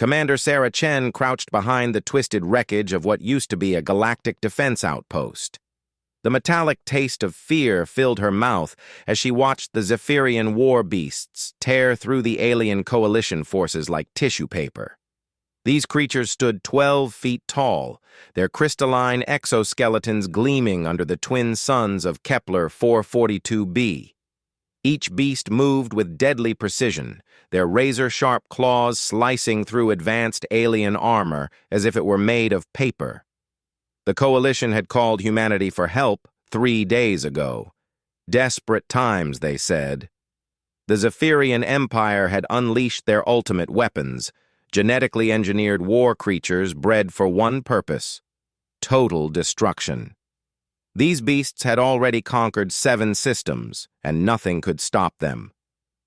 Commander Sarah Chen crouched behind the twisted wreckage of what used to be a galactic defense outpost. The metallic taste of fear filled her mouth as she watched the Zephyrian war beasts tear through the alien coalition forces like tissue paper. These creatures stood 12 feet tall, their crystalline exoskeletons gleaming under the twin suns of Kepler 442b. Each beast moved with deadly precision, their razor-sharp claws slicing through advanced alien armor as if it were made of paper. The Coalition had called humanity for help 3 days ago. Desperate times, they said. The Zephyrian Empire had unleashed their ultimate weapons, genetically engineered war creatures bred for one purpose: total destruction. These beasts had already conquered 7 systems, and nothing could stop them.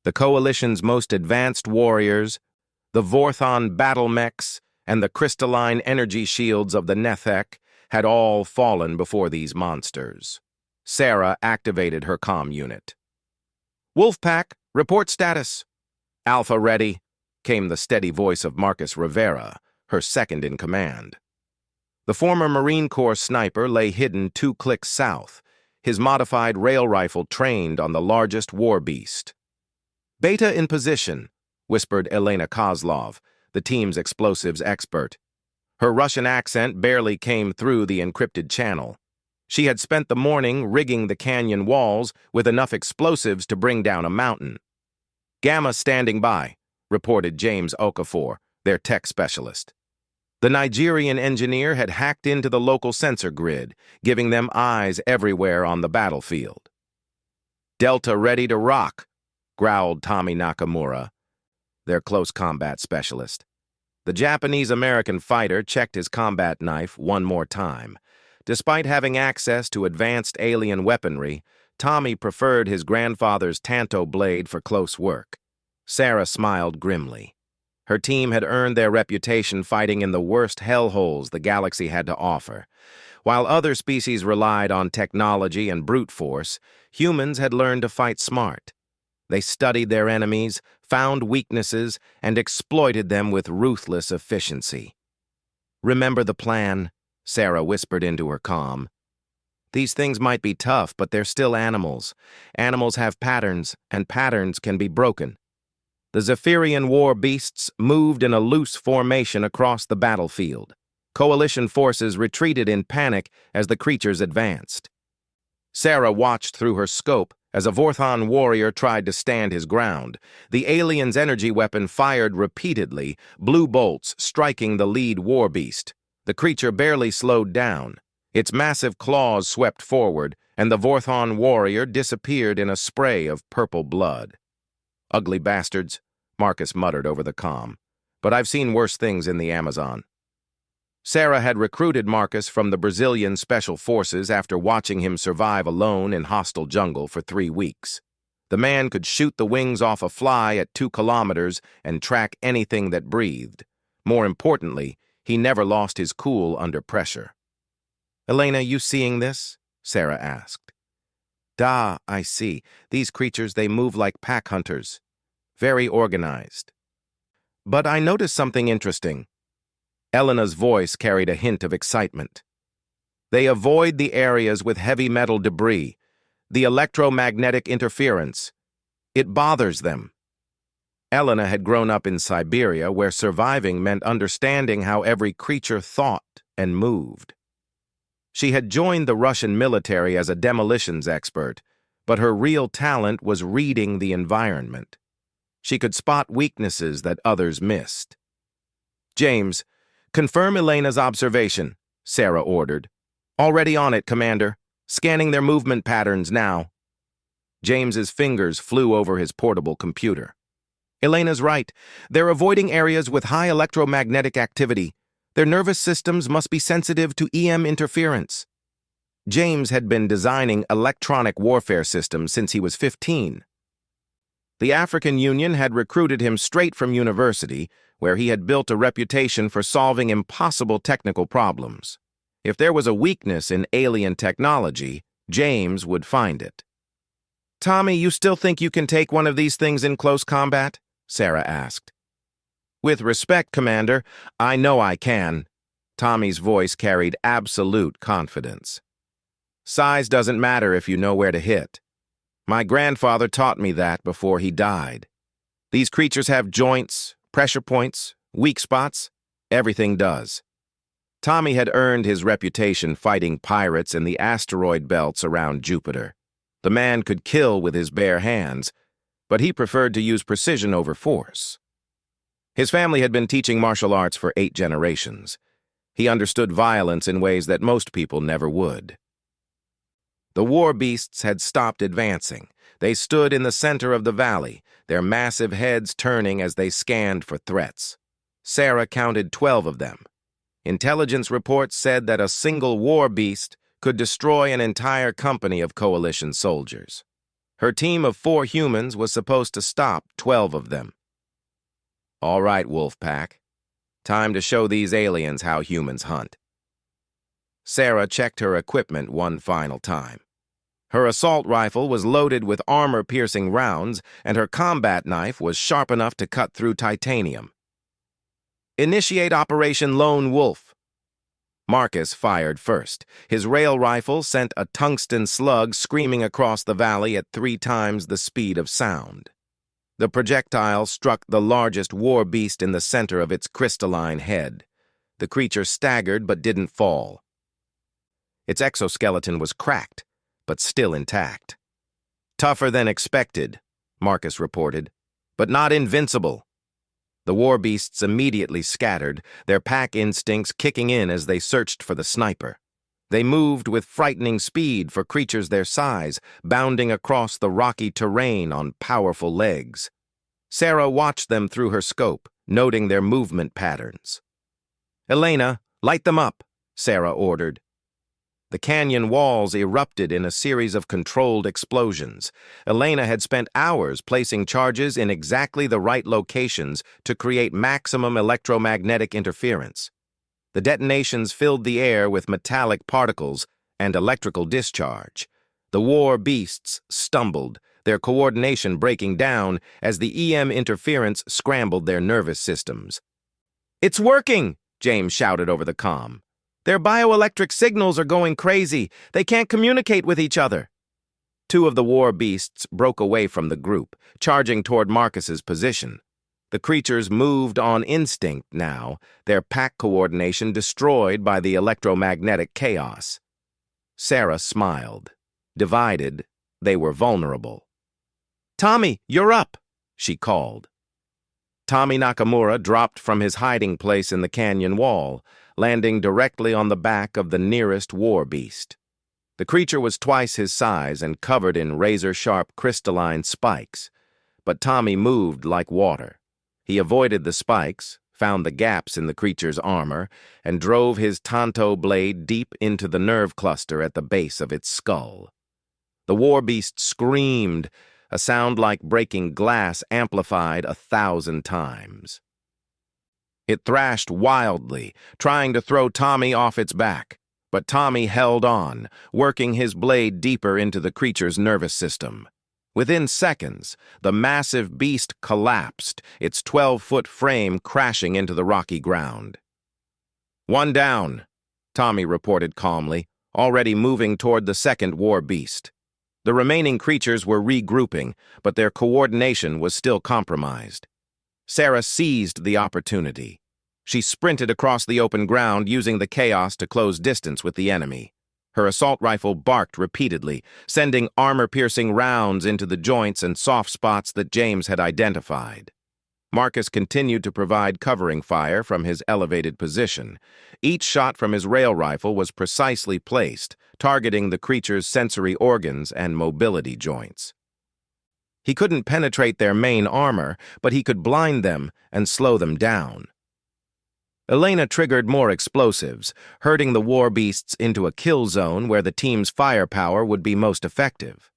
The Coalition's most advanced warriors, the Vorthon battle mechs, and the crystalline energy shields of the Nethek had all fallen before these monsters. Sarah activated her comm unit. "Wolfpack, report status." "Alpha ready," came the steady voice of Marcus Rivera, her second in command. The former Marine Corps sniper lay hidden 2 clicks south, his modified rail rifle trained on the largest war beast. "Beta in position," whispered Elena Kozlov, the team's explosives expert. Her Russian accent barely came through the encrypted channel. She had spent the morning rigging the canyon walls with enough explosives to bring down a mountain. "Gamma standing by," reported James Okafor, their tech specialist. The Nigerian engineer had hacked into the local sensor grid, giving them eyes everywhere on the battlefield. "Delta ready to rock," growled Tommy Nakamura, their close combat specialist. The Japanese-American fighter checked his combat knife one more time. Despite having access to advanced alien weaponry, Tommy preferred his grandfather's Tanto blade for close work. Sarah smiled grimly. Her team had earned their reputation fighting in the worst hellholes the galaxy had to offer. While other species relied on technology and brute force, humans had learned to fight smart. They studied their enemies, found weaknesses, and exploited them with ruthless efficiency. "Remember the plan," Sarah whispered into her comm. "These things might be tough, but they're still animals. Animals have patterns, and patterns can be broken." The Zephyrian war beasts moved in a loose formation across the battlefield. Coalition forces retreated in panic as the creatures advanced. Sarah watched through her scope as a Vorthon warrior tried to stand his ground. The alien's energy weapon fired repeatedly, blue bolts striking the lead war beast. The creature barely slowed down. Its massive claws swept forward, and the Vorthon warrior disappeared in a spray of purple blood. "Ugly bastards," Marcus muttered over the comm. "But I've seen worse things in the Amazon." Sarah had recruited Marcus from the Brazilian Special Forces after watching him survive alone in hostile jungle for 3 weeks. The man could shoot the wings off a fly at 2 kilometers and track anything that breathed. More importantly, he never lost his cool under pressure. "Elena, you seeing this?" Sarah asked. "Da, I see. These creatures, they move like pack hunters. Very organized. But I noticed something interesting." Elena's voice carried a hint of excitement. "They avoid the areas with heavy metal debris, the electromagnetic interference. It bothers them." Elena had grown up in Siberia, where surviving meant understanding how every creature thought and moved. She had joined the Russian military as a demolitions expert, but her real talent was reading the environment. She could spot weaknesses that others missed. "James, confirm Elena's observation," Sarah ordered. "Already on it, Commander. Scanning their movement patterns now." James's fingers flew over his portable computer. "Elena's right. They're avoiding areas with high electromagnetic activity. Their nervous systems must be sensitive to EM interference." James had been designing electronic warfare systems since he was 15. The African Union had recruited him straight from university, where he had built a reputation for solving impossible technical problems. If there was a weakness in alien technology, James would find it. "Tommy, you still think you can take one of these things in close combat?" Sarah asked. With respect, Commander, I know I can. Tommy's voice carried absolute confidence. Size doesn't matter if you know where to hit. My grandfather taught me that before he died. These creatures have joints, pressure points, weak spots. Everything does. Tommy had earned his reputation fighting pirates in the asteroid belts around Jupiter. The man could kill with his bare hands, but he preferred to use precision over force. His family had been teaching martial arts for 8 generations. He understood violence in ways that most people never would. The war beasts had stopped advancing. They stood in the center of the valley, their massive heads turning as they scanned for threats. Sarah counted 12 of them. Intelligence reports said that a single war beast could destroy an entire company of coalition soldiers. Her team of 4 humans was supposed to stop 12 of them. All right, Wolfpack. Time to show these aliens how humans hunt. Sarah checked her equipment one final time. Her assault rifle was loaded with armor-piercing rounds, and her combat knife was sharp enough to cut through titanium. Initiate Operation Lone Wolf. Marcus fired first. His rail rifle sent a tungsten slug screaming across the valley at 3 times the speed of sound. The projectile struck the largest war beast in the center of its crystalline head. The creature staggered but didn't fall. Its exoskeleton was cracked, but still intact. Tougher than expected, Marcus reported, but not invincible. The war beasts immediately scattered, their pack instincts kicking in as they searched for the sniper. They moved with frightening speed for creatures their size, bounding across the rocky terrain on powerful legs. Sarah watched them through her scope, noting their movement patterns. "Elena, light them up," Sarah ordered. The canyon walls erupted in a series of controlled explosions. Elena had spent hours placing charges in exactly the right locations to create maximum electromagnetic interference. The detonations filled the air with metallic particles and electrical discharge. The war beasts stumbled, their coordination breaking down as the EM interference scrambled their nervous systems. "It's working!" James shouted over the comm. "Their bioelectric signals are going crazy. They can't communicate with each other." 2 of the war beasts broke away from the group, charging toward Marcus's position. The creatures moved on instinct now, their pack coordination destroyed by the electromagnetic chaos. Sarah smiled. Divided, they were vulnerable. "Tommy, you're up," she called. Tommy Nakamura dropped from his hiding place in the canyon wall, landing directly on the back of the nearest war beast. The creature was twice his size and covered in razor-sharp crystalline spikes, but Tommy moved like water. He avoided the spikes, found the gaps in the creature's armor, and drove his tanto blade deep into the nerve cluster at the base of its skull. The war beast screamed, a sound like breaking glass amplified 1,000 times. It thrashed wildly, trying to throw Tommy off its back, but Tommy held on, working his blade deeper into the creature's nervous system. Within seconds, the massive beast collapsed, its 12-foot frame crashing into the rocky ground. "One down," Tommy reported calmly, already moving toward the second war beast. The remaining creatures were regrouping, but their coordination was still compromised. Sarah seized the opportunity. She sprinted across the open ground, using the chaos to close distance with the enemy. Her assault rifle barked repeatedly, sending armor-piercing rounds into the joints and soft spots that James had identified. Marcus continued to provide covering fire from his elevated position. Each shot from his rail rifle was precisely placed, targeting the creature's sensory organs and mobility joints. He couldn't penetrate their main armor, but he could blind them and slow them down. Elena triggered more explosives, herding the war beasts into a kill zone where the team's firepower would be most effective.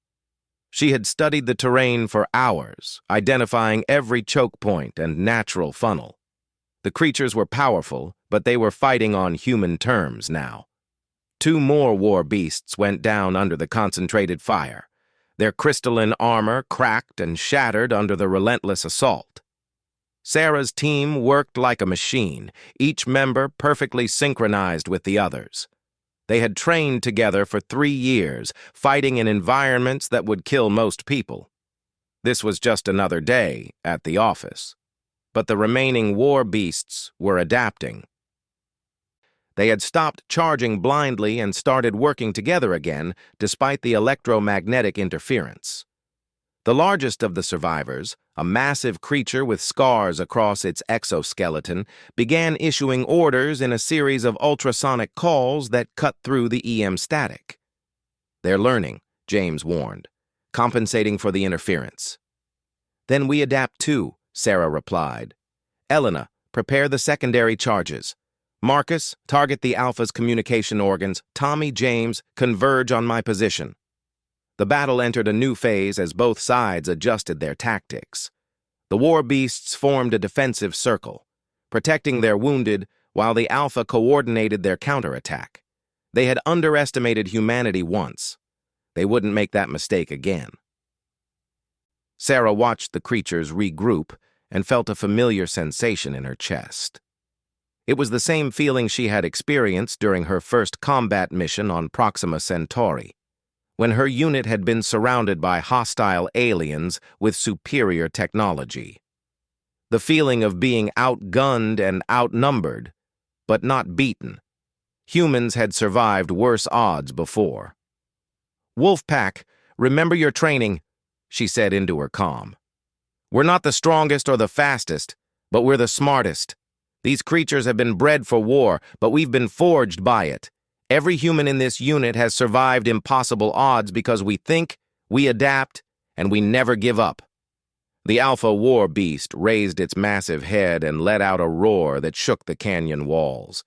She had studied the terrain for hours, identifying every choke point and natural funnel. The creatures were powerful, but they were fighting on human terms now. 2 more war beasts went down under the concentrated fire, their crystalline armor cracked and shattered under the relentless assault. Sarah's team worked like a machine, each member perfectly synchronized with the others. They had trained together for 3 years, fighting in environments that would kill most people. This was just another day at the office. But the remaining war beasts were adapting. They had stopped charging blindly and started working together again, despite the electromagnetic interference. The largest of the survivors, a massive creature with scars across its exoskeleton, began issuing orders in a series of ultrasonic calls that cut through the EM static. "They're learning," James warned, compensating for the interference. "Then we adapt too," Sarah replied. "Elena, prepare the secondary charges. Marcus, target the Alpha's communication organs. Tommy, James, converge on my position." The battle entered a new phase as both sides adjusted their tactics. The war beasts formed a defensive circle, protecting their wounded while the Alpha coordinated their counterattack. They had underestimated humanity once. They wouldn't make that mistake again. Sarah watched the creatures regroup and felt a familiar sensation in her chest. It was the same feeling she had experienced during her first combat mission on Proxima Centauri, when her unit had been surrounded by hostile aliens with superior technology. The feeling of being outgunned and outnumbered, but not beaten. Humans had survived worse odds before. "Wolfpack, remember your training," she said into her comm. "We're not the strongest or the fastest, but we're the smartest. These creatures have been bred for war, but we've been forged by it. Every human in this unit has survived impossible odds because we think, we adapt, and we never give up." The Alpha war beast raised its massive head and let out a roar that shook the canyon walls.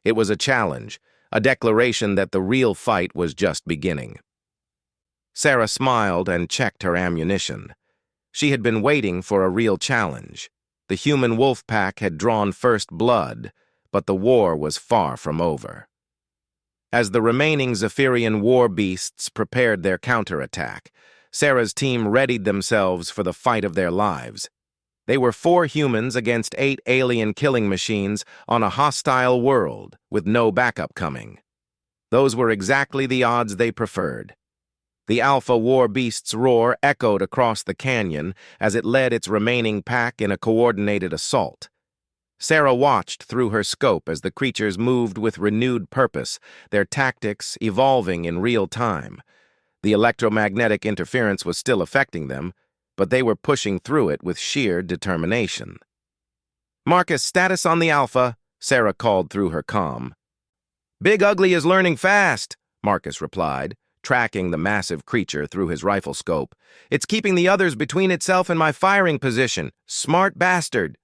It was a challenge, a declaration that the real fight was just beginning. Sarah smiled and checked her ammunition. She had been waiting for a real challenge. The human wolf pack had drawn first blood, but the war was far from over. As the remaining Zephyrian war beasts prepared their counterattack, Sarah's team readied themselves for the fight of their lives. They were 4 humans against 8 alien killing machines on a hostile world with no backup coming. Those were exactly the odds they preferred. The Alpha war beast's roar echoed across the canyon as it led its remaining pack in a coordinated assault. Sarah watched through her scope as the creatures moved with renewed purpose, their tactics evolving in real time. The electromagnetic interference was still affecting them, but they were pushing through it with sheer determination. "Marcus, status on the Alpha," Sarah called through her comm. "Big Ugly is learning fast," Marcus replied, tracking the massive creature through his rifle scope. "It's keeping the others between itself and my firing position. Smart bastard."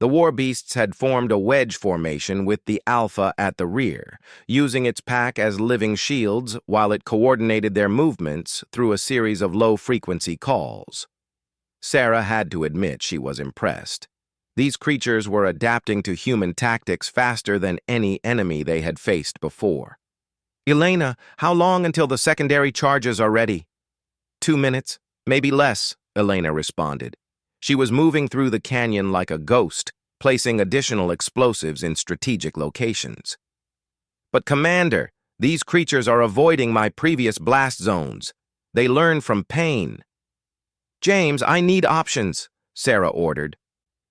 The war beasts had formed a wedge formation with the Alpha at the rear, using its pack as living shields while it coordinated their movements through a series of low-frequency calls. Sarah had to admit she was impressed. These creatures were adapting to human tactics faster than any enemy they had faced before. "Elena, how long until the secondary charges are ready?" 2 minutes, maybe less," Elena responded. She was moving through the canyon like a ghost, placing additional explosives in strategic locations. "But Commander, these creatures are avoiding my previous blast zones. They learn from pain." "James, I need options," Sarah ordered.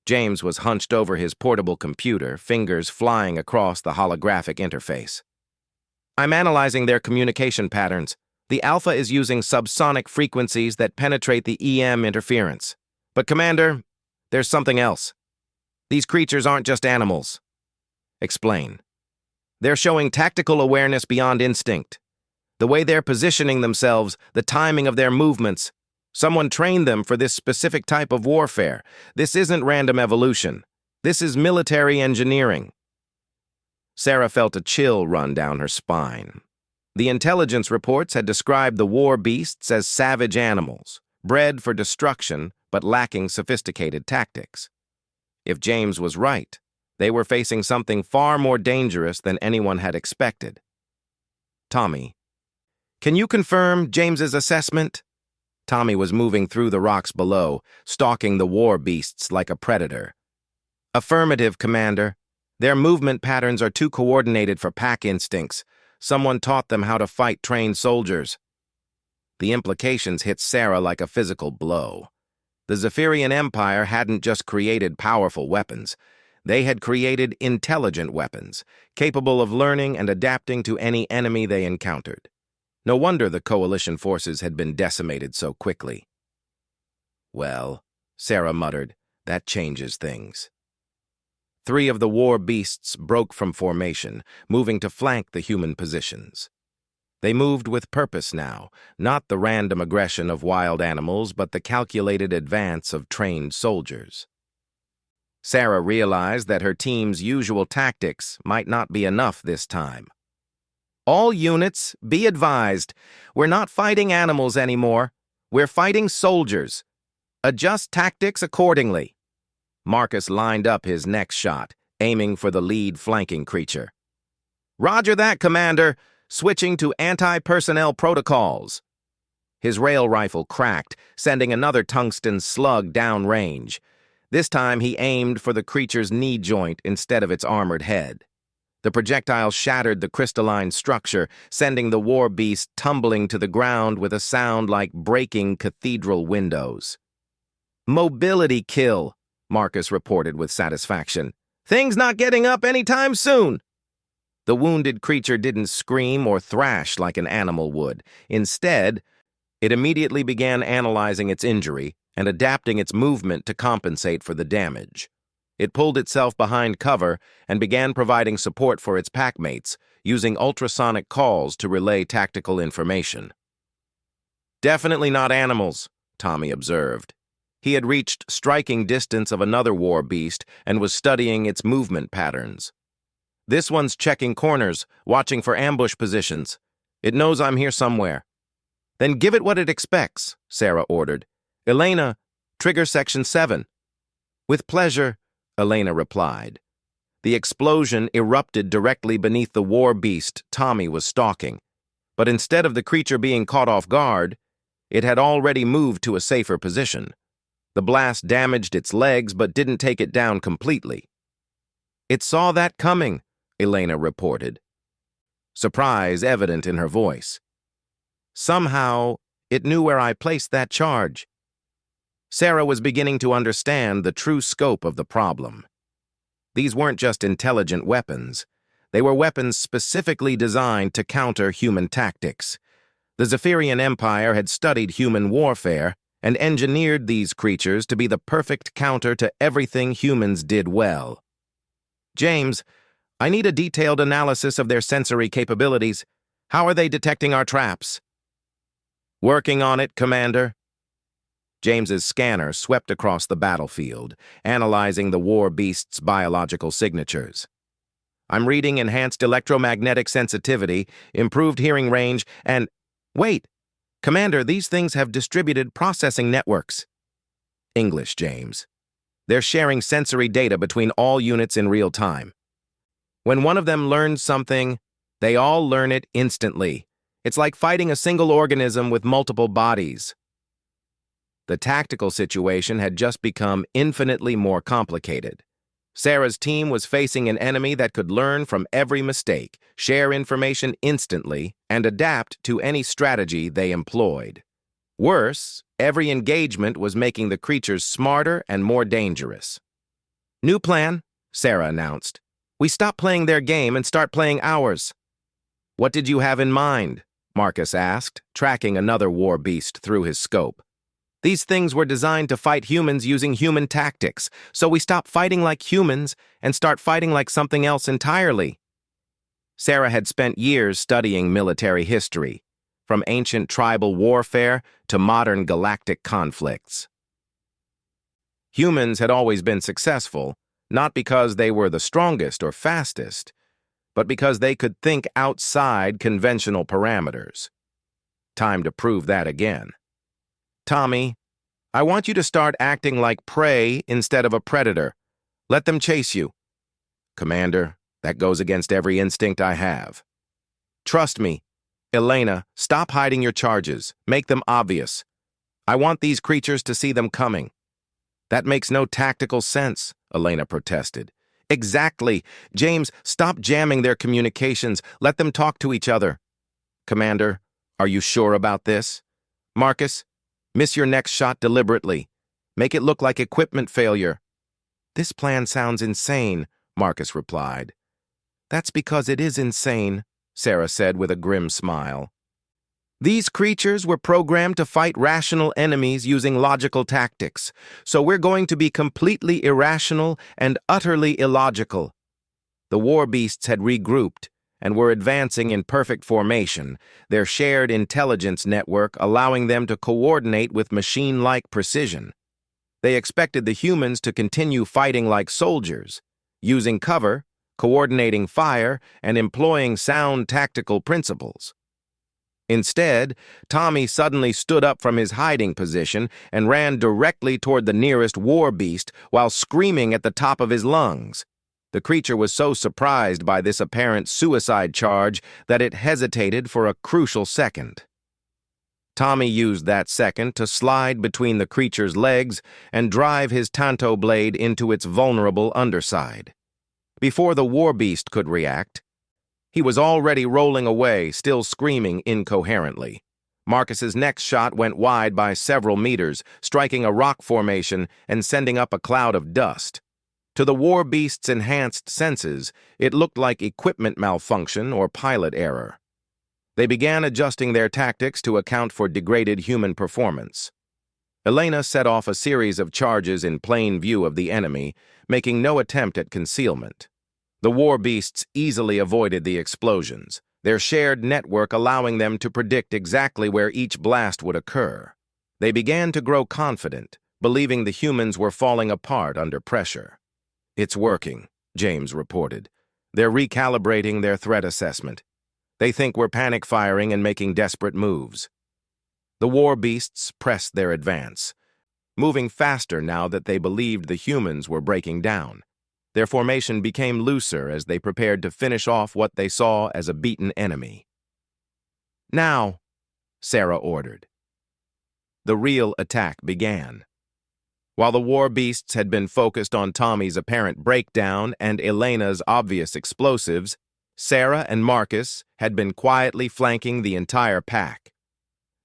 James was hunched over his portable computer, fingers flying across the holographic interface. "I'm analyzing their communication patterns. The Alpha is using subsonic frequencies that penetrate the EM interference. But, Commander, there's something else. These creatures aren't just animals." "Explain." "They're showing tactical awareness beyond instinct. The way they're positioning themselves, the timing of their movements. Someone trained them for this specific type of warfare. This isn't random evolution. This is military engineering." Sarah felt a chill run down her spine. The intelligence reports had described the war beasts as savage animals, bred for destruction but lacking sophisticated tactics. If James was right, they were facing something far more dangerous than anyone had expected. "Tommy, can you confirm James's assessment?" Tommy was moving through the rocks below, stalking the war beasts like a predator. Affirmative, Commander. Their movement patterns are too coordinated for pack instincts. Someone taught them how to fight trained soldiers. The implications hit Sarah like a physical blow. The Zephyrian Empire hadn't just created powerful weapons. They had created intelligent weapons, capable of learning and adapting to any enemy they encountered. No wonder the coalition forces had been decimated so quickly. Well, Sarah muttered, that changes things. 3 of the war beasts broke from formation, moving to flank the human positions. They moved with purpose now, not the random aggression of wild animals, but the calculated advance of trained soldiers. Sarah realized that her team's usual tactics might not be enough this time. All units, be advised, we're not fighting animals anymore. We're fighting soldiers. Adjust tactics accordingly. Marcus lined up his next shot, aiming for the lead flanking creature. Roger that, Commander. Switching to anti-personnel protocols. His rail rifle cracked, sending another tungsten slug downrange. This time he aimed for the creature's knee joint instead of its armored head. The projectile shattered the crystalline structure, sending the war beast tumbling to the ground with a sound like breaking cathedral windows. Mobility kill, Marcus reported with satisfaction. Things not getting up anytime soon. The wounded creature didn't scream or thrash like an animal would. Instead, it immediately began analyzing its injury and adapting its movement to compensate for the damage. It pulled itself behind cover and began providing support for its packmates, using ultrasonic calls to relay tactical information. Definitely not animals, Tommy observed. He had reached striking distance of another war beast and was studying its movement patterns. This one's checking corners, watching for ambush positions. It knows I'm here somewhere. Then give it what it expects, Sarah ordered. Elena, trigger Section 7. With pleasure, Elena replied. The explosion erupted directly beneath the war beast Tommy was stalking. But instead of the creature being caught off guard, it had already moved to a safer position. The blast damaged its legs but didn't take it down completely. It saw that coming, Elena reported, surprise evident in her voice. Somehow, it knew where I placed that charge. Sarah was beginning to understand the true scope of the problem. These weren't just intelligent weapons. They were weapons specifically designed to counter human tactics. The Zephyrian Empire had studied human warfare and engineered these creatures to be the perfect counter to everything humans did well. James, I need a detailed analysis of their sensory capabilities. How are they detecting our traps? Working on it, Commander. James's scanner swept across the battlefield, analyzing the war beast's biological signatures. I'm reading enhanced electromagnetic sensitivity, improved hearing range, and... Wait! Commander, these things have distributed processing networks. English, James. They're sharing sensory data between all units in real time. When one of them learns something, they all learn it instantly. It's like fighting a single organism with multiple bodies. The tactical situation had just become infinitely more complicated. Sarah's team was facing an enemy that could learn from every mistake, share information instantly, and adapt to any strategy they employed. Worse, every engagement was making the creatures smarter and more dangerous. New plan, Sarah announced. We stop playing their game and start playing ours. What did you have in mind? Marcus asked, tracking another war beast through his scope. These things were designed to fight humans using human tactics, so we stop fighting like humans and start fighting like something else entirely. Sarah had spent years studying military history, from ancient tribal warfare to modern galactic conflicts. Humans had always been successful, not because they were the strongest or fastest, but because they could think outside conventional parameters. Time to prove that again. Tommy, I want you to start acting like prey instead of a predator. Let them chase you. Commander, that goes against every instinct I have. Trust me. Elena, stop hiding your charges. Make them obvious. I want these creatures to see them coming. That makes no tactical sense, Elena protested. Exactly. James, stop jamming their communications. Let them talk to each other. Commander, are you sure about this? Marcus, miss your next shot deliberately. Make it look like equipment failure. This plan sounds insane, Marcus replied. That's because it is insane, Sarah said with a grim smile. These creatures were programmed to fight rational enemies using logical tactics, so we're going to be completely irrational and utterly illogical. The war beasts had regrouped and were advancing in perfect formation, their shared intelligence network allowing them to coordinate with machine-like precision. They expected the humans to continue fighting like soldiers, using cover, coordinating fire, and employing sound tactical principles. Instead, Tommy suddenly stood up from his hiding position and ran directly toward the nearest war beast while screaming at the top of his lungs. The creature was so surprised by this apparent suicide charge that it hesitated for a crucial second. Tommy used that second to slide between the creature's legs and drive his tanto blade into its vulnerable underside. Before the war beast could react, he was already rolling away, still screaming incoherently. Marcus's next shot went wide by several meters, striking a rock formation and sending up a cloud of dust. To the war beast's enhanced senses, it looked like equipment malfunction or pilot error. They began adjusting their tactics to account for degraded human performance. Elena set off a series of charges in plain view of the enemy, making no attempt at concealment. The war beasts easily avoided the explosions, their shared network allowing them to predict exactly where each blast would occur. They began to grow confident, believing the humans were falling apart under pressure. It's working, James reported. They're recalibrating their threat assessment. They think we're panic firing and making desperate moves. The war beasts pressed their advance, moving faster now that they believed the humans were breaking down. Their formation became looser as they prepared to finish off what they saw as a beaten enemy. Now, Sarah ordered. The real attack began. While the war beasts had been focused on Tommy's apparent breakdown and Elena's obvious explosives, Sarah and Marcus had been quietly flanking the entire pack.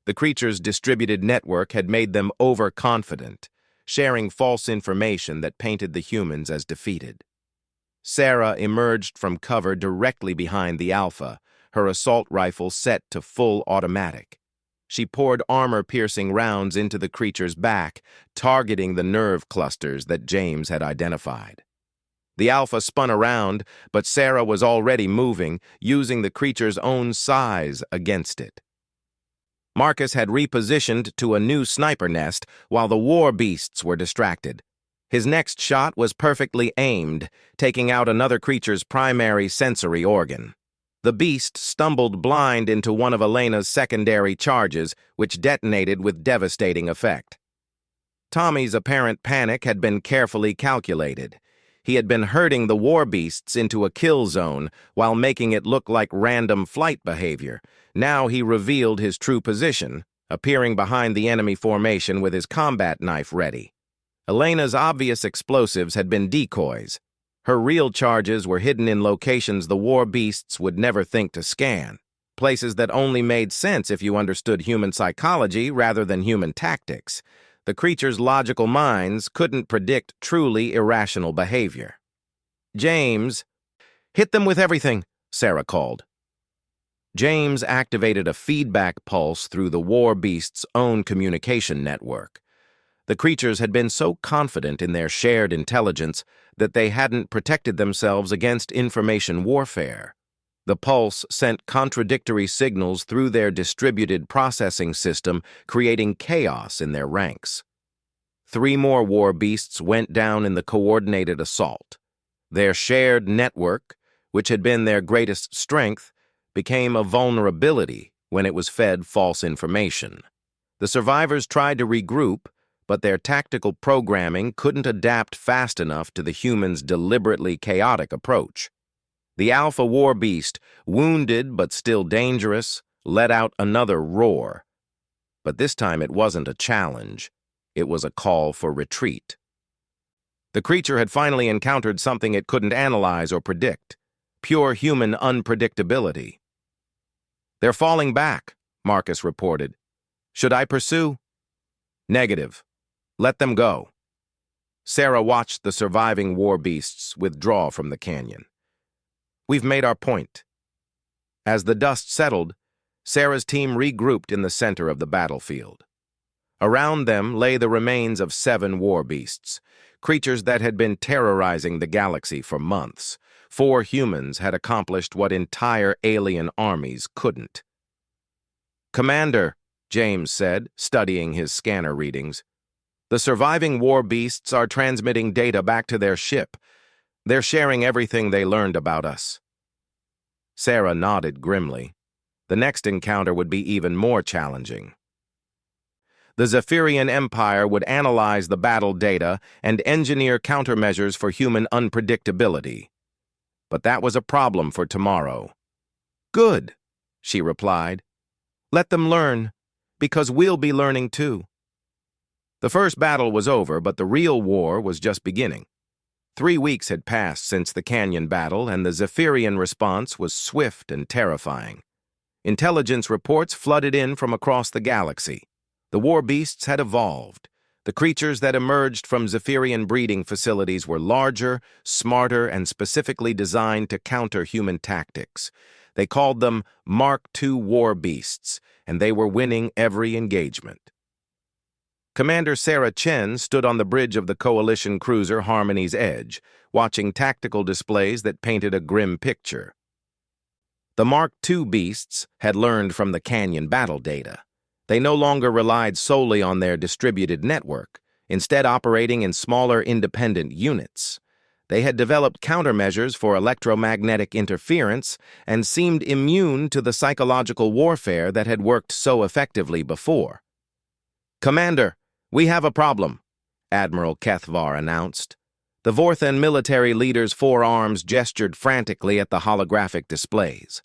The creature's distributed network had made them overconfident, sharing false information that painted the humans as defeated. Sarah emerged from cover directly behind the Alpha, her assault rifle set to full automatic. She poured armor-piercing rounds into the creature's back, targeting the nerve clusters that James had identified. The Alpha spun around, but Sarah was already moving, using the creature's own size against it. Marcus had repositioned to a new sniper nest while the war beasts were distracted. His next shot was perfectly aimed, taking out another creature's primary sensory organ. The beast stumbled blind into one of Elena's secondary charges, which detonated with devastating effect. Tommy's apparent panic had been carefully calculated. He had been herding the war beasts into a kill zone while making it look like random flight behavior. Now he revealed his true position, appearing behind the enemy formation with his combat knife ready. Elena's obvious explosives had been decoys. Her real charges were hidden in locations the war beasts would never think to scan, places that only made sense if you understood human psychology rather than human tactics. The creature's logical minds couldn't predict truly irrational behavior. James, hit them with everything, Sarah called. James activated a feedback pulse through the war beast's own communication network. The creatures had been so confident in their shared intelligence that they hadn't protected themselves against information warfare. The pulse sent contradictory signals through their distributed processing system, creating chaos in their ranks. 3 more war beasts went down in the coordinated assault. Their shared network, which had been their greatest strength, became a vulnerability when it was fed false information. The survivors tried to regroup, but their tactical programming couldn't adapt fast enough to the humans' deliberately chaotic approach. The Alpha War Beast, wounded but still dangerous, let out another roar. But this time it wasn't a challenge. It was a call for retreat. The creature had finally encountered something it couldn't analyze or predict. Pure human unpredictability. "They're falling back," Marcus reported. "Should I pursue?" "Negative. Let them go." Sarah watched the surviving war beasts withdraw from the canyon. "We've made our point." As the dust settled, Sarah's team regrouped in the center of the battlefield. Around them lay the remains of 7 war beasts, creatures that had been terrorizing the galaxy for months. 4 humans had accomplished what entire alien armies couldn't. "Commander," James said, studying his scanner readings, "the surviving war beasts are transmitting data back to their ship. They're sharing everything they learned about us." Sarah nodded grimly. The next encounter would be even more challenging. The Zephyrian Empire would analyze the battle data and engineer countermeasures for human unpredictability. But that was a problem for tomorrow. "Good," she replied. "Let them learn, because we'll be learning too." The first battle was over, but the real war was just beginning. 3 weeks had passed since the canyon battle, and the Zephyrian response was swift and terrifying. Intelligence reports flooded in from across the galaxy. The war beasts had evolved. The creatures that emerged from Zephyrian breeding facilities were larger, smarter, and specifically designed to counter human tactics. They called them Mark II war beasts, and they were winning every engagement. Commander Sarah Chen stood on the bridge of the Coalition cruiser Harmony's Edge, watching tactical displays that painted a grim picture. The Mark II beasts had learned from the Canyon battle data. They no longer relied solely on their distributed network, instead operating in smaller independent units. They had developed countermeasures for electromagnetic interference and seemed immune to the psychological warfare that had worked so effectively before. "Commander, we have a problem," Admiral Kethvar announced. The Vorthan military leader's forearms gestured frantically at the holographic displays.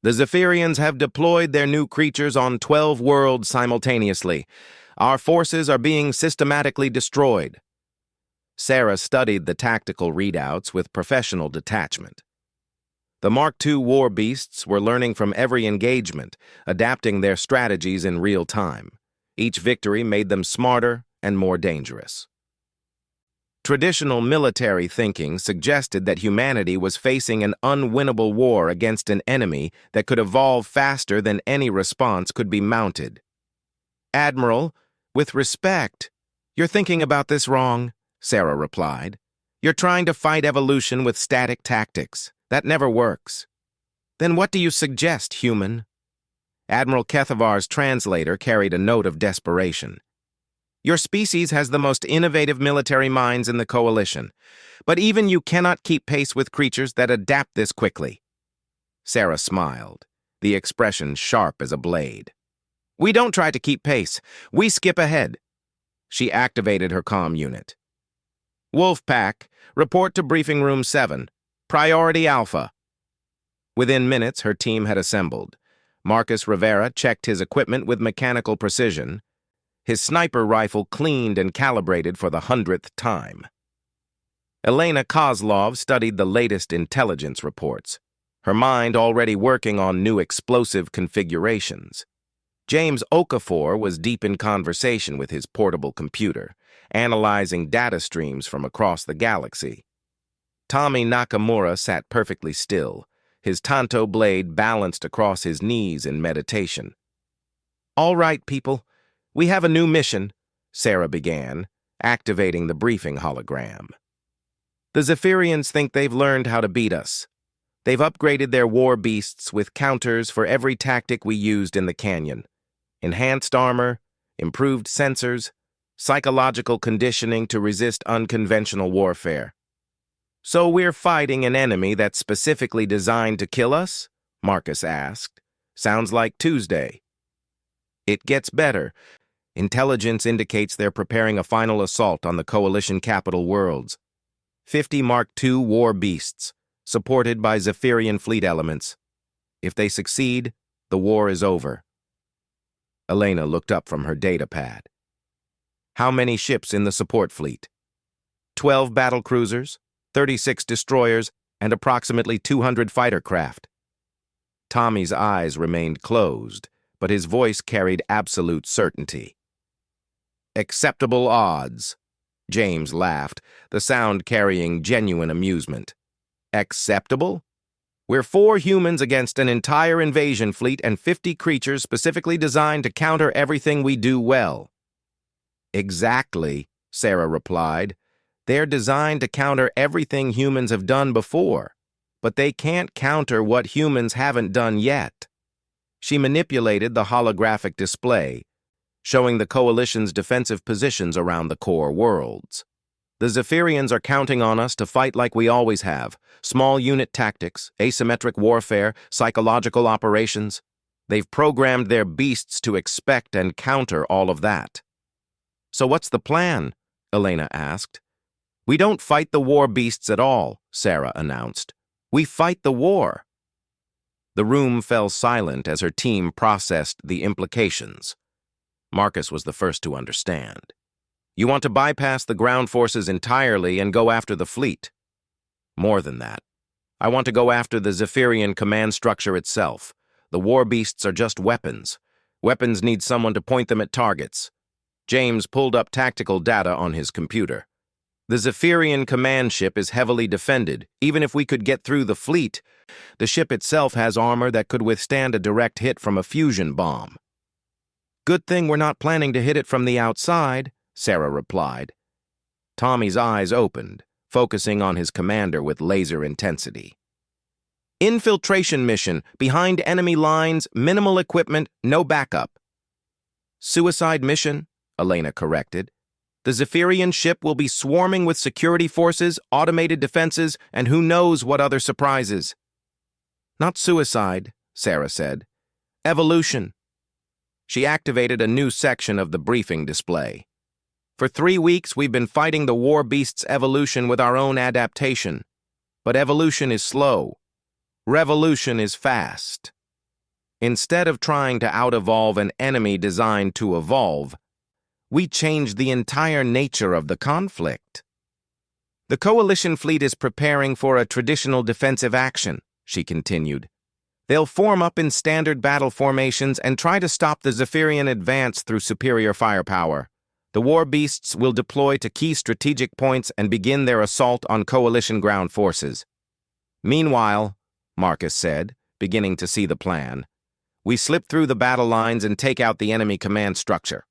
"The Zephyrians have deployed their new creatures on 12 worlds simultaneously. Our forces are being systematically destroyed." Sarah studied the tactical readouts with professional detachment. The Mark II war beasts were learning from every engagement, adapting their strategies in real time. Each victory made them smarter and more dangerous. Traditional military thinking suggested that humanity was facing an unwinnable war against an enemy that could evolve faster than any response could be mounted. "Admiral, with respect, you're thinking about this wrong," Sarah replied. "You're trying to fight evolution with static tactics. That never works." "Then what do you suggest, human?" Admiral Kethavar's translator carried a note of desperation. "Your species has the most innovative military minds in the Coalition, but even you cannot keep pace with creatures that adapt this quickly." Sarah smiled, the expression sharp as a blade. "We don't try to keep pace. We skip ahead." She activated her comm unit. "Wolfpack, report to Briefing Room 7. Priority Alpha." Within minutes, her team had assembled. Marcus Rivera checked his equipment with mechanical precision, his sniper rifle cleaned and calibrated for the 100th time. Elena Kozlov studied the latest intelligence reports, her mind already working on new explosive configurations. James Okafor was deep in conversation with his portable computer, analyzing data streams from across the galaxy. Tommy Nakamura sat perfectly still, his tanto blade balanced across his knees in meditation. "All right, people. We have a new mission," Sarah began, activating the briefing hologram. "The Zephyrians think they've learned how to beat us. They've upgraded their war beasts with counters for every tactic we used in the canyon. Enhanced armor, improved sensors, psychological conditioning to resist unconventional warfare. So we're fighting an enemy that's specifically designed to kill us?" Marcus asked. "Sounds like Tuesday." "It gets better. Intelligence indicates they're preparing a final assault on the Coalition capital worlds. 50 Mark II war beasts, supported by Zephyrian fleet elements. If they succeed, the war is over." Elena looked up from her data pad. How many ships in the support fleet? 12 battle cruisers, 36 destroyers, and approximately 200 fighter craft. Tommy's eyes remained closed, but his voice carried absolute certainty. Acceptable odds. James laughed, the sound carrying genuine amusement. Acceptable? We're 4 humans against an entire invasion fleet and 50 creatures specifically designed to counter everything we do well. Exactly, Sarah replied. They're designed to counter everything humans have done before, but they can't counter what humans haven't done yet. She manipulated the holographic display, showing the Coalition's defensive positions around the core worlds. The Zephyrians are counting on us to fight like we always have. Small unit tactics, asymmetric warfare, psychological operations. They've programmed their beasts to expect and counter all of that. So what's the plan? Elena asked. We don't fight the war beasts at all, Sarah announced. We fight the war. The room fell silent as her team processed the implications. Marcus was the first to understand. You want to bypass the ground forces entirely and go after the fleet. More than that. I want to go after the Zephyrian command structure itself. The war beasts are just weapons. Weapons need someone to point them at targets. James pulled up tactical data on his computer. The Zephyrian command ship is heavily defended. Even if we could get through the fleet, the ship itself has armor that could withstand a direct hit from a fusion bomb. Good thing we're not planning to hit it from the outside, Sarah replied. Tommy's eyes opened, focusing on his commander with laser intensity. Infiltration mission, behind enemy lines, minimal equipment, no backup. Suicide mission, Elena corrected. The Zephyrian ship will be swarming with security forces, automated defenses, and who knows what other surprises. Not suicide, Sarah said. Evolution. She activated a new section of the briefing display. For 3 weeks, we've been fighting the war beast's evolution with our own adaptation. But evolution is slow. Revolution is fast. Instead of trying to out-evolve an enemy designed to evolve, we changed the entire nature of the conflict. The Coalition fleet is preparing for a traditional defensive action, she continued. They'll form up in standard battle formations and try to stop the Zephyrian advance through superior firepower. The war beasts will deploy to key strategic points and begin their assault on Coalition ground forces. Meanwhile, Marcus said, beginning to see the plan, we slip through the battle lines and take out the enemy command structure.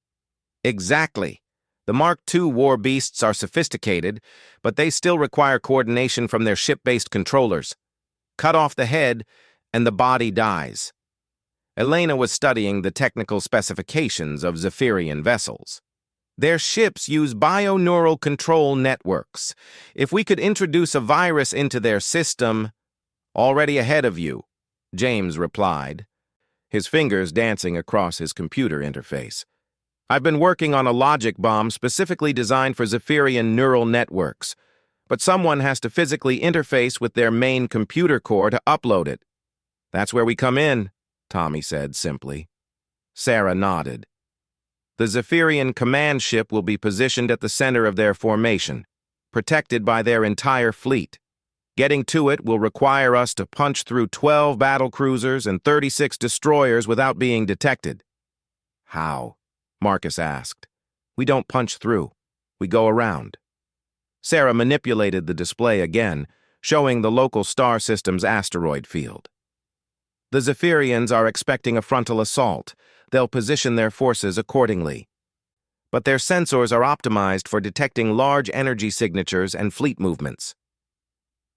Exactly. The Mark II war beasts are sophisticated, but they still require coordination from their ship-based controllers. Cut off the head, and the body dies. Elena was studying the technical specifications of Zephyrian vessels. Their ships use bioneural control networks. If we could introduce a virus into their system... Already ahead of you, James replied, his fingers dancing across his computer interface. I've been working on a logic bomb specifically designed for Zephyrian neural networks, but someone has to physically interface with their main computer core to upload it. That's where we come in, Tommy said simply. Sarah nodded. The Zephyrian command ship will be positioned at the center of their formation, protected by their entire fleet. Getting to it will require us to punch through 12 battle cruisers and 36 destroyers without being detected. How? Marcus asked. We don't punch through. We go around. Sarah manipulated the display again, showing the local star system's asteroid field. The Zephyrians are expecting a frontal assault. They'll position their forces accordingly. But their sensors are optimized for detecting large energy signatures and fleet movements.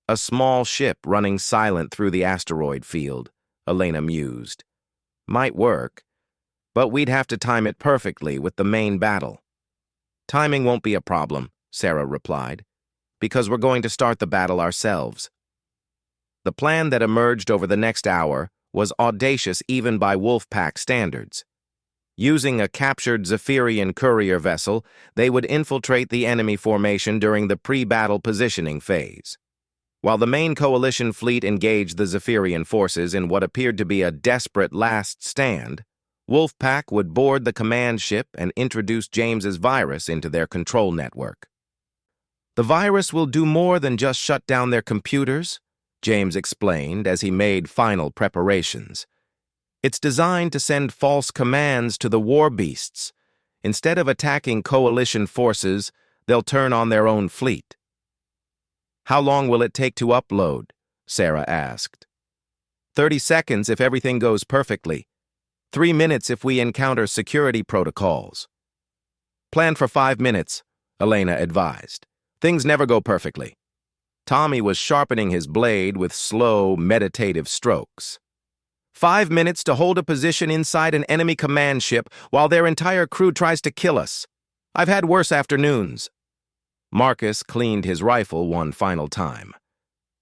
A small ship running silent through the asteroid field, Elena mused. Might work, but we'd have to time it perfectly with the main battle. Timing won't be a problem, Sarah replied, because we're going to start the battle ourselves. The plan that emerged over the next hour was audacious even by Wolfpack standards. Using a captured Zephyrian courier vessel, they would infiltrate the enemy formation during the pre-battle positioning phase. While the main Coalition fleet engaged the Zephyrian forces in what appeared to be a desperate last stand, Wolfpack would board the command ship and introduce James's virus into their control network. The virus will do more than just shut down their computers, James explained as he made final preparations. It's designed to send false commands to the war beasts. Instead of attacking coalition forces, they'll turn on their own fleet. How long will it take to upload? Sarah asked. 30 seconds if everything goes perfectly. 3 minutes if we encounter security protocols. Plan for 5 minutes, Elena advised. Things never go perfectly. Tommy was sharpening his blade with slow, meditative strokes. 5 minutes to hold a position inside an enemy command ship while their entire crew tries to kill us. I've had worse afternoons. Marcus cleaned his rifle one final time.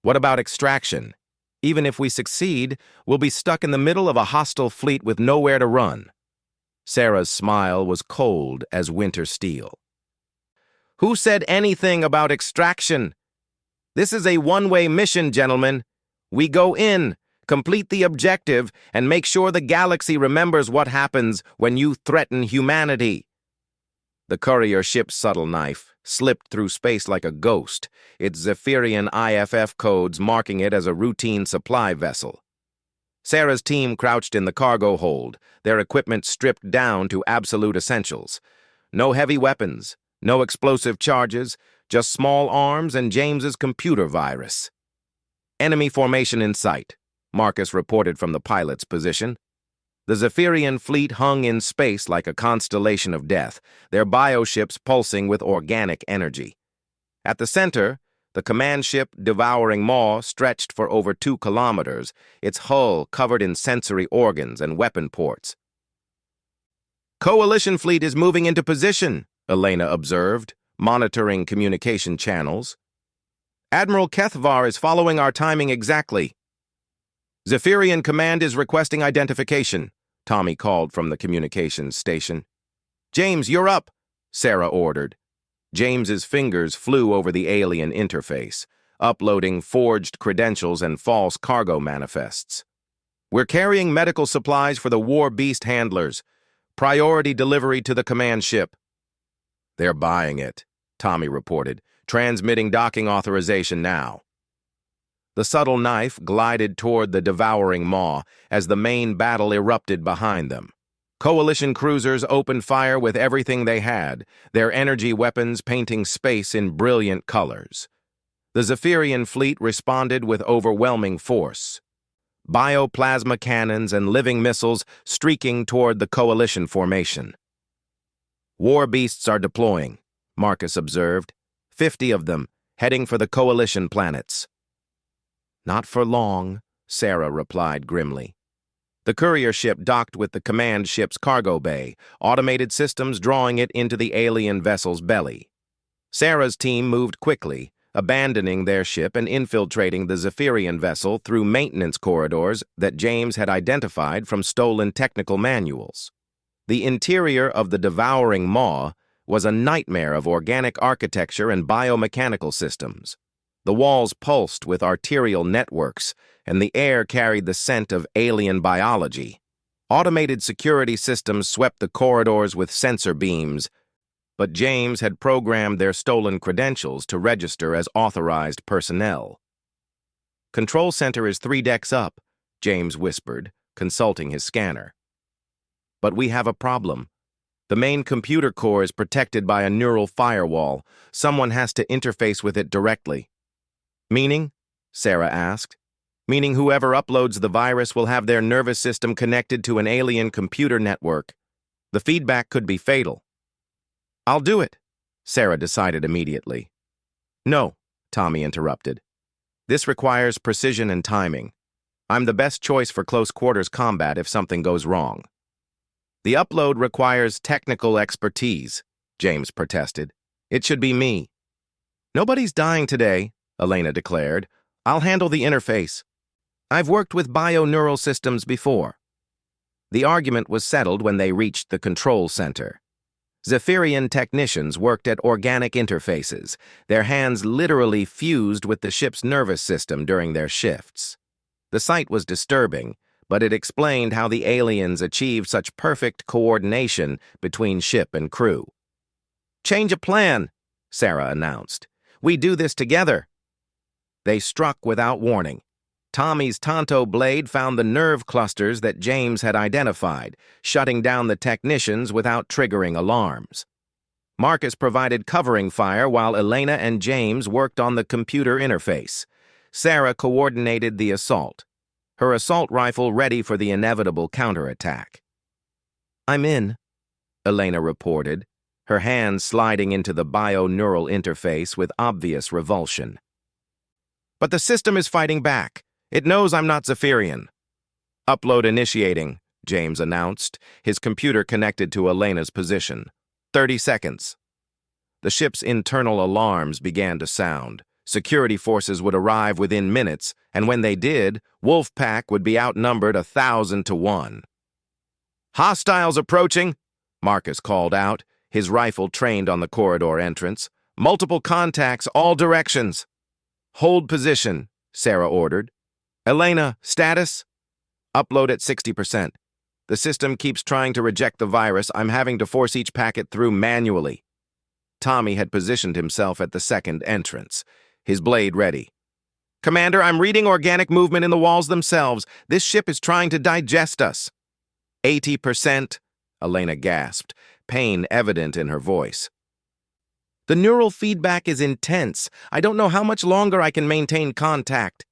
What about extraction? Even if we succeed, we'll be stuck in the middle of a hostile fleet with nowhere to run. Sarah's smile was cold as winter steel. Who said anything about extraction? This is a one-way mission, gentlemen. We go in, complete the objective, and make sure the galaxy remembers what happens when you threaten humanity. The courier ship's subtle knife slipped through space like a ghost, its Zephyrian IFF codes marking it as a routine supply vessel. Sarah's team crouched in the cargo hold, their equipment stripped down to absolute essentials. No heavy weapons, no explosive charges, just small arms and James's computer virus. Enemy formation in sight, Marcus reported from the pilot's position. The Zephyrian fleet hung in space like a constellation of death, their bioships pulsing with organic energy. At the center, the command ship Devouring Maw stretched for over 2 kilometers, its hull covered in sensory organs and weapon ports. Coalition fleet is moving into position, Elena observed, monitoring communication channels. Admiral Kethvar is following our timing exactly. Zephyrian Command is requesting identification, Tommy called from the communications station. James, you're up, Sarah ordered. James's fingers flew over the alien interface, uploading forged credentials and false cargo manifests. We're carrying medical supplies for the war beast handlers. Priority delivery to the command ship. They're buying it, Tommy reported, transmitting docking authorization now. The subtle knife glided toward the Devouring Maw as the main battle erupted behind them. Coalition cruisers opened fire with everything they had, their energy weapons painting space in brilliant colors. The Zephyrian fleet responded with overwhelming force. Bioplasma cannons and living missiles streaking toward the coalition formation. War beasts are deploying, Marcus observed. 50 of them, heading for the coalition planets. Not for long, Sarah replied grimly. The courier ship docked with the command ship's cargo bay, automated systems drawing it into the alien vessel's belly. Sarah's team moved quickly, abandoning their ship and infiltrating the Zephyrian vessel through maintenance corridors that James had identified from stolen technical manuals. The interior of the Devouring Maw was a nightmare of organic architecture and biomechanical systems. The walls pulsed with arterial networks, and the air carried the scent of alien biology. Automated security systems swept the corridors with sensor beams, but James had programmed their stolen credentials to register as authorized personnel. Control center is 3 decks up, James whispered, consulting his scanner. But we have a problem. The main computer core is protected by a neural firewall. Someone has to interface with it directly. Meaning? Sarah asked. Meaning whoever uploads the virus will have their nervous system connected to an alien computer network. The feedback could be fatal. I'll do it, Sarah decided immediately. No, Tommy interrupted. This requires precision and timing. I'm the best choice for close quarters combat if something goes wrong. The upload requires technical expertise, James protested. It should be me. Nobody's dying today, Elena declared. I'll handle the interface. I've worked with bio-neural systems before. The argument was settled when they reached the control center. Zephyrian technicians worked at organic interfaces, their hands literally fused with the ship's nervous system during their shifts. The sight was disturbing, but it explained how the aliens achieved such perfect coordination between ship and crew. "Change of plan," Sarah announced. "We do this together." They struck without warning. Tommy's Tonto blade found the nerve clusters that James had identified, shutting down the technicians without triggering alarms. Marcus provided covering fire while Elena and James worked on the computer interface. Sarah coordinated the assault, her assault rifle ready for the inevitable counterattack. "I'm in," Elena reported, her hands sliding into the bio-neural interface with obvious revulsion. "But the system is fighting back. It knows I'm not Zephyrian." "Upload initiating," James announced, his computer connected to Elena's position. 30 seconds. The ship's internal alarms began to sound. Security forces would arrive within minutes, and when they did, Wolfpack would be outnumbered 1,000 to 1. "Hostiles approaching," Marcus called out, his rifle trained on the corridor entrance. "Multiple contacts, all directions." "Hold position," Sarah ordered. "Elena, status?" "Upload at 60%. The system keeps trying to reject the virus. I'm having to force each packet through manually." Tommy had positioned himself at the second entrance, his blade ready. "Commander, I'm reading organic movement in the walls themselves. This ship is trying to digest us." 80%, Elena gasped, pain evident in her voice. "The neural feedback is intense. I don't know how much longer I can maintain contact."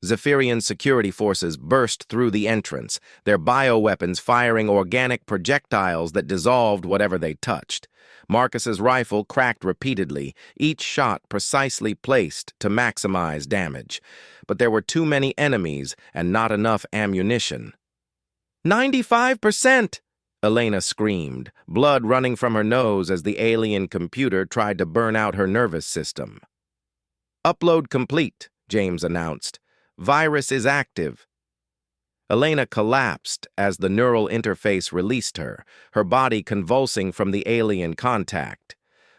Zephyrian security forces burst through the entrance, their bioweapons firing organic projectiles that dissolved whatever they touched. Marcus's rifle cracked repeatedly, each shot precisely placed to maximize damage. But there were too many enemies and not enough ammunition. 95%! Elena screamed, blood running from her nose as the alien computer tried to burn out her nervous system. "Upload complete," James announced. "Virus is active." Elena collapsed as the neural interface released her, her body convulsing from the alien contact.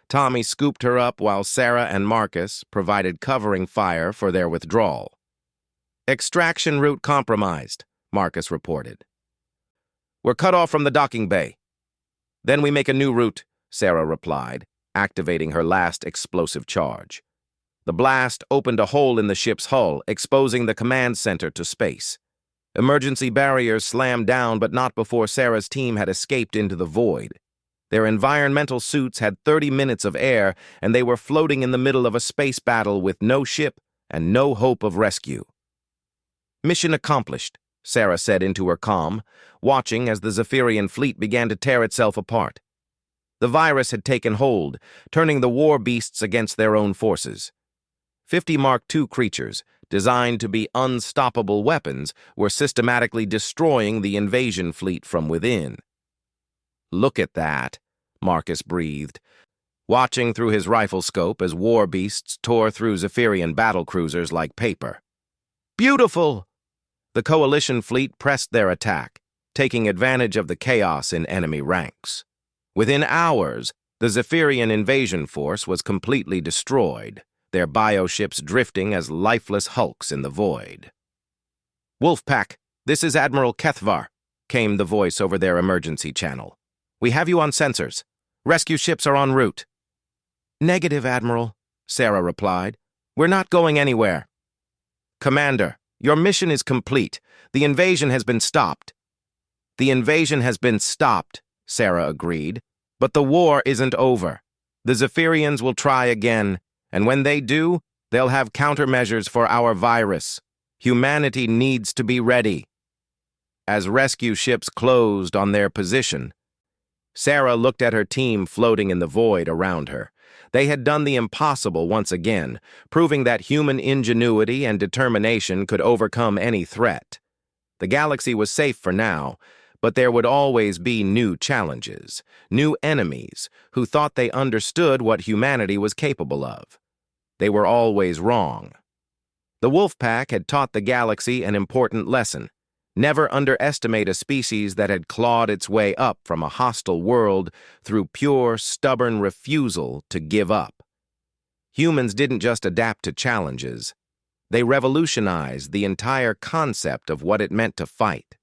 Tommy scooped her up while Sarah and Marcus provided covering fire for their withdrawal. "Extraction route compromised," Marcus reported. "We're cut off from the docking bay." "Then we make a new route," Sarah replied, activating her last explosive charge. The blast opened a hole in the ship's hull, exposing the command center to space. Emergency barriers slammed down, but not before Sarah's team had escaped into the void. Their environmental suits had 30 minutes of air, and they were floating in the middle of a space battle with no ship and no hope of rescue. "Mission accomplished," Sarah said into her comm, watching as the Zephyrian fleet began to tear itself apart. The virus had taken hold, turning the war beasts against their own forces. 50 Mark II creatures, designed to be unstoppable weapons, were systematically destroying the invasion fleet from within. "Look at that," Marcus breathed, watching through his rifle scope as war beasts tore through Zephyrian battlecruisers like paper. "Beautiful!" The coalition fleet pressed their attack, taking advantage of the chaos in enemy ranks. Within hours, the Zephyrian invasion force was completely destroyed, their bioships drifting as lifeless hulks in the void. "Wolfpack, this is Admiral Kethvar," came the voice over their emergency channel. "We have you on sensors. Rescue ships are en route." "Negative, Admiral," Sarah replied. "We're not going anywhere." "Commander, your mission is complete. The invasion has been stopped." "The invasion has been stopped," Sarah agreed. "But the war isn't over. The Zephyrians will try again, and when they do, they'll have countermeasures for our virus. Humanity needs to be ready." As rescue ships closed on their position, Sarah looked at her team floating in the void around her. They had done the impossible once again, proving that human ingenuity and determination could overcome any threat. The galaxy was safe for now, but there would always be new challenges, new enemies who thought they understood what humanity was capable of. They were always wrong. The Wolfpack had taught the galaxy an important lesson. Never underestimate a species that had clawed its way up from a hostile world through pure, stubborn refusal to give up. Humans didn't just adapt to challenges. They revolutionized the entire concept of what it meant to fight.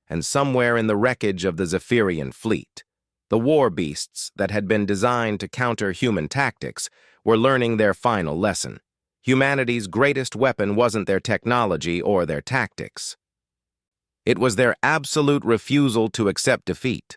and somewhere in the wreckage of the Zephyrian fleet, the war beasts that had been designed to counter human tactics were learning their final lesson. Humanity's greatest weapon wasn't their technology or their tactics. It was their absolute refusal to accept defeat.